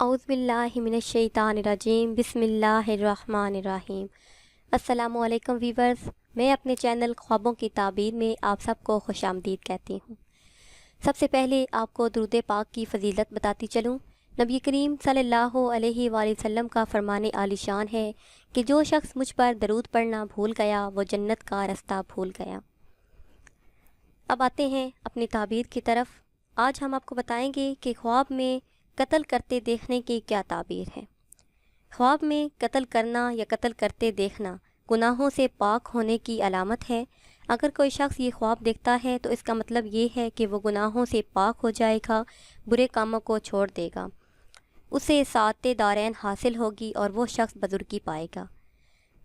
اعوذ باللہ من الشیطان الرجیم، بسم اللہ الرحمن الرحیم۔ السلام علیکم ویورز، میں اپنے چینل خوابوں کی تعبیر میں آپ سب کو خوش آمدید کہتی ہوں۔ سب سے پہلے آپ کو درود پاک کی فضیلت بتاتی چلوں۔ نبی کریم صلی اللہ علیہ وآلہ وسلم کا فرمان عالی شان ہے کہ جو شخص مجھ پر درود پڑھنا بھول گیا وہ جنت کا رستہ بھول گیا۔ اب آتے ہیں اپنی تعبیر کی طرف۔ آج ہم آپ کو بتائیں گے کہ خواب میں قتل کرتے دیکھنے کی کیا تعبیر ہے۔ خواب میں قتل کرنا یا قتل کرتے دیکھنا گناہوں سے پاک ہونے کی علامت ہے۔ اگر کوئی شخص یہ خواب دیکھتا ہے تو اس کا مطلب یہ ہے کہ وہ گناہوں سے پاک ہو جائے گا، برے کاموں کو چھوڑ دے گا، اسے سعادت دارین حاصل ہوگی اور وہ شخص بزرگی پائے گا۔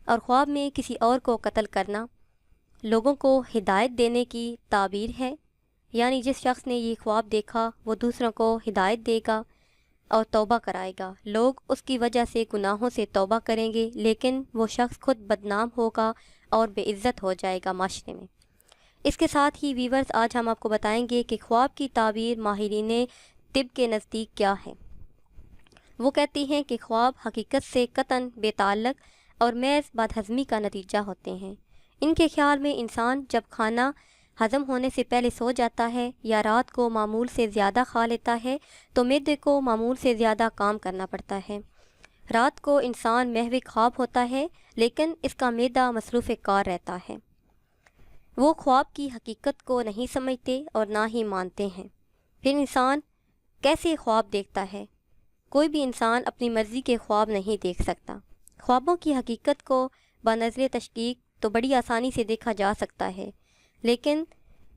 اور خواب میں کسی اور کو قتل کرنا لوگوں کو ہدایت دینے کی تعبیر ہے، یعنی جس شخص نے یہ خواب دیکھا وہ دوسروں کو ہدایت دے گا اور توبہ کرائے گا۔ لوگ اس کی وجہ سے گناہوں سے توبہ کریں گے، لیکن وہ شخص خود بدنام ہوگا اور بے عزت ہو جائے گا معاشرے میں۔ اس کے ساتھ ہی ویورز، آج ہم آپ کو بتائیں گے کہ خواب کی تعبیر ماہرین طب کے نزدیک کیا ہے۔ وہ کہتی ہیں کہ خواب حقیقت سے قطعاً بے تعلق اور محض بدہضمی کا نتیجہ ہوتے ہیں۔ ان کے خیال میں انسان جب کھانا ہضم ہونے سے پہلے سو جاتا ہے یا رات کو معمول سے زیادہ کھا لیتا ہے تو معدے کو معمول سے زیادہ کام کرنا پڑتا ہے۔ رات کو انسان محو خواب ہوتا ہے لیکن اس کا معدہ مصروف کار رہتا ہے۔ وہ خواب کی حقیقت کو نہیں سمجھتے اور نہ ہی مانتے ہیں۔ پھر انسان کیسے خواب دیکھتا ہے؟ کوئی بھی انسان اپنی مرضی کے خواب نہیں دیکھ سکتا۔ خوابوں کی حقیقت کو بنظر تشکیک تو بڑی آسانی سے دیکھا جا سکتا ہے، لیکن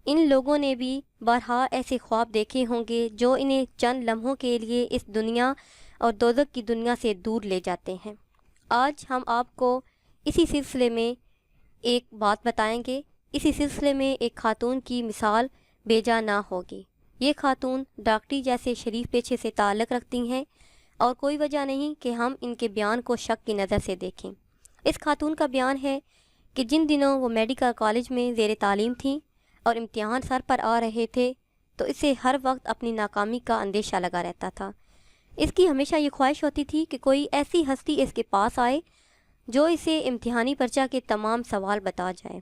ان لوگوں نے بھی بارہا ایسے خواب دیکھے ہوں گے جو انہیں چند لمحوں کے لیے اس دنیا اور دوزخ کی دنیا سے دور لے جاتے ہیں۔ آج ہم آپ کو اسی سلسلے میں ایک بات بتائیں گے۔ اسی سلسلے میں ایک خاتون کی مثال بیجا نہ ہوگی۔ یہ خاتون ڈاکٹری جیسے شریف پیشے سے تعلق رکھتی ہیں اور کوئی وجہ نہیں کہ ہم ان کے بیان کو شک کی نظر سے دیکھیں۔ اس خاتون کا بیان ہے کہ جن دنوں وہ میڈیکل کالج میں زیر تعلیم تھیں اور امتحان سر پر آ رہے تھے تو اسے ہر وقت اپنی ناکامی کا اندیشہ لگا رہتا تھا۔ اس کی ہمیشہ یہ خواہش ہوتی تھی کہ کوئی ایسی ہستی اس کے پاس آئے جو اسے امتحانی پرچہ کے تمام سوال بتا جائے۔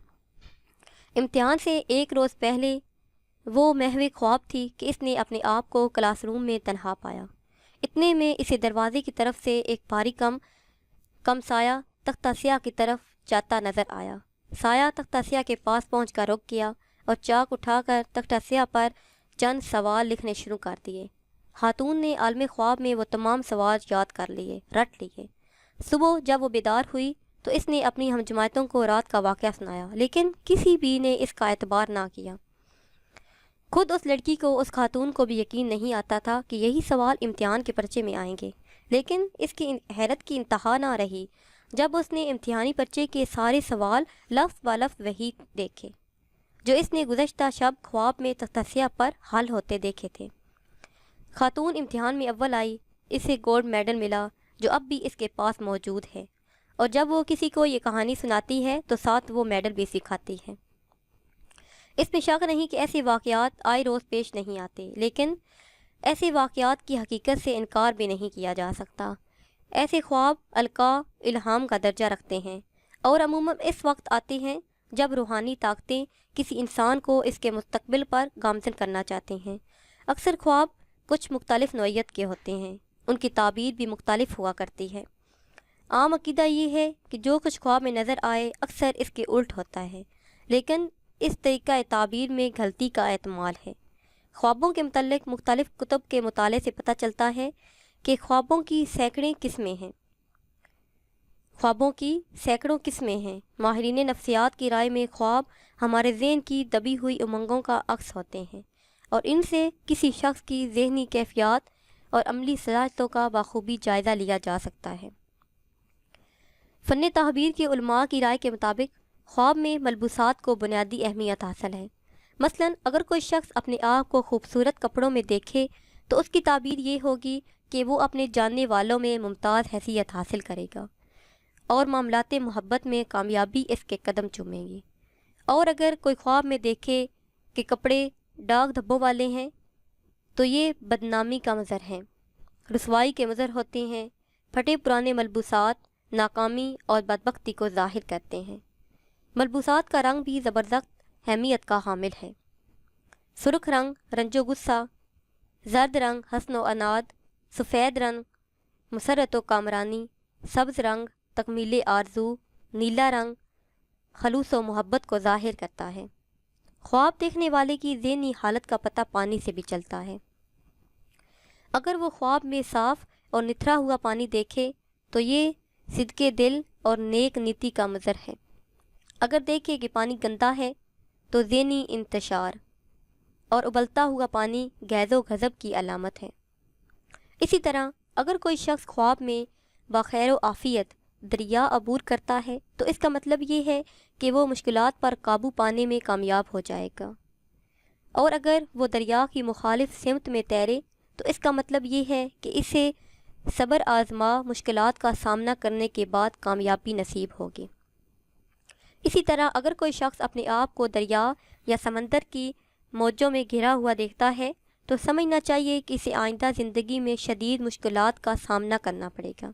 امتحان سے ایک روز پہلے وہ محو خواب تھی کہ اس نے اپنے آپ کو کلاس روم میں تنہا پایا۔ اتنے میں اسے دروازے کی طرف سے ایک بھاری کم سایہ تختہ سیاہ کی طرف جاتا نظر آیا۔ سایہ تختہ سیاہ کے پاس پہنچ کر رک گیا اور چاک اٹھا کر تختہ سیاہ پر چند سوال لکھنے شروع کر دیے۔ خاتون نے عالم خواب میں وہ تمام سوال یاد کر لیے، رٹ لیے۔ صبح جب وہ بیدار ہوئی تو اس نے اپنی ہم جماعتوں کو رات کا واقعہ سنایا، لیکن کسی بھی نے اس کا اعتبار نہ کیا۔ خود اس لڑکی کو، اس خاتون کو بھی یقین نہیں آتا تھا کہ یہی سوال امتحان کے پرچے میں آئیں گے، لیکن اس کی حیرت کی انتہا نہ رہی جب اس نے امتحانی پرچے کے سارے سوال لفظ ب لفظ وہی دیکھے جو اس نے گزشتہ شب خواب میں تختہ سیاہ پر حل ہوتے دیکھے تھے۔ خاتون امتحان میں اول آئی، اسے گولڈ میڈل ملا جو اب بھی اس کے پاس موجود ہے، اور جب وہ کسی کو یہ کہانی سناتی ہے تو ساتھ وہ میڈل بھی سکھاتی ہے۔ اس میں شک نہیں کہ ایسے واقعات آئے روز پیش نہیں آتے، لیکن ایسے واقعات کی حقیقت سے انکار بھی نہیں کیا جا سکتا۔ ایسے خواب القاء الہام کا درجہ رکھتے ہیں اور عموماً اس وقت آتے ہیں جب روحانی طاقتیں کسی انسان کو اس کے مستقبل پر گامزن کرنا چاہتے ہیں۔ اکثر خواب کچھ مختلف نوعیت کے ہوتے ہیں، ان کی تعبیر بھی مختلف ہوا کرتی ہے۔ عام عقیدہ یہ ہے کہ جو کچھ خواب میں نظر آئے اکثر اس کے الٹ ہوتا ہے، لیکن اس طریقہ تعبیر میں غلطی کا احتمال ہے۔ خوابوں کے متعلق مختلف کتب کے مطالعے سے پتہ چلتا ہے کہ خوابوں کی سینکڑوں قسمیں ہیں۔ ماہرین نفسیات کی رائے میں خواب ہمارے ذہن کی دبی ہوئی امنگوں کا عکس ہوتے ہیں اور ان سے کسی شخص کی ذہنی کیفیات اور عملی صلاحیتوں کا بخوبی جائزہ لیا جا سکتا ہے۔ فن تعبیر کے علماء کی رائے کے مطابق خواب میں ملبوسات کو بنیادی اہمیت حاصل ہے۔ مثلاً اگر کوئی شخص اپنے آپ کو خوبصورت کپڑوں میں دیکھے تو اس کی تعبیر یہ ہوگی کہ وہ اپنے جاننے والوں میں ممتاز حیثیت حاصل کرے گا اور معاملات محبت میں کامیابی اس کے قدم چومے گی۔ اور اگر کوئی خواب میں دیکھے کہ کپڑے داغ دھبوں والے ہیں تو یہ بدنامی کا مظہر ہے۔ رسوائی کے مظہر ہوتے ہیں۔ پھٹے پرانے ملبوسات ناکامی اور بدبختی کو ظاہر کرتے ہیں۔ ملبوسات کا رنگ بھی زبردست اہمیت کا حامل ہے۔ سرخ رنگ رنج و غصہ، زرد رنگ حسن و عناد، سفید رنگ مسرت و کامرانی، سبز رنگ تکمیل آرزو، نیلا رنگ خلوص و محبت کو ظاہر کرتا ہے۔ خواب دیکھنے والے کی ذہنی حالت کا پتہ پانی سے بھی چلتا ہے۔ اگر وہ خواب میں صاف اور نتھرا ہوا پانی دیکھے تو یہ صدقے دل اور نیک نیتی کا مظہر ہے۔ اگر دیکھے کہ پانی گندا ہے تو ذہنی انتشار اور ابلتا ہوا پانی غیظ و غضب کی علامت ہے۔ اسی طرح اگر کوئی شخص خواب میں بخیر و عافیت دریا عبور کرتا ہے تو اس کا مطلب یہ ہے کہ وہ مشکلات پر قابو پانے میں کامیاب ہو جائے گا، اور اگر وہ دریا کی مخالف سمت میں تیرے تو اس کا مطلب یہ ہے کہ اسے صبر آزما مشکلات کا سامنا کرنے کے بعد کامیابی نصیب ہوگی۔ اسی طرح اگر کوئی شخص اپنے آپ کو دریا یا سمندر کی موجوں میں گھرا ہوا دیکھتا ہے تو سمجھنا چاہیے کہ اسے آئندہ زندگی میں شدید مشکلات کا سامنا کرنا پڑے گا۔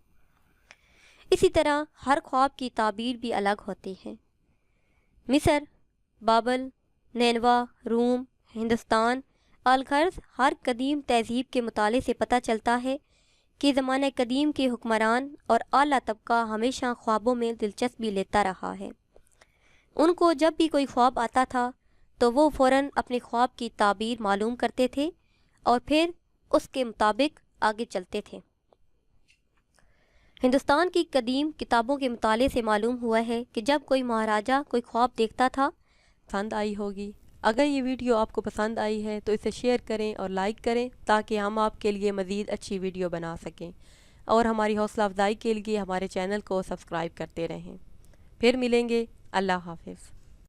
اسی طرح ہر خواب کی تعبیر بھی الگ ہوتی ہے۔ مصر، بابل، نینوا، روم، ہندوستان، الغرض ہر قدیم تہذیب کے مطالعے سے پتہ چلتا ہے کہ زمانہ قدیم کے حکمران اور اعلیٰ طبقہ ہمیشہ خوابوں میں دلچسپی لیتا رہا ہے۔ ان کو جب بھی کوئی خواب آتا تھا تو وہ فوراً اپنے خواب کی تعبیر معلوم کرتے تھے اور پھر اس کے مطابق آگے چلتے تھے۔ ہندوستان کی قدیم کتابوں کے مطالعے سے معلوم ہوا ہے کہ جب کوئی مہاراجہ کوئی خواب دیکھتا تھا پسند آئی ہوگی۔ اگر یہ ویڈیو آپ کو پسند آئی ہے تو اسے شیئر کریں اور لائک کریں تاکہ ہم آپ کے لیے مزید اچھی ویڈیو بنا سکیں، اور ہماری حوصلہ افزائی کے لیے ہمارے چینل کو سبسکرائب کرتے رہیں۔ پھر ملیں گے۔ اللہ حافظ۔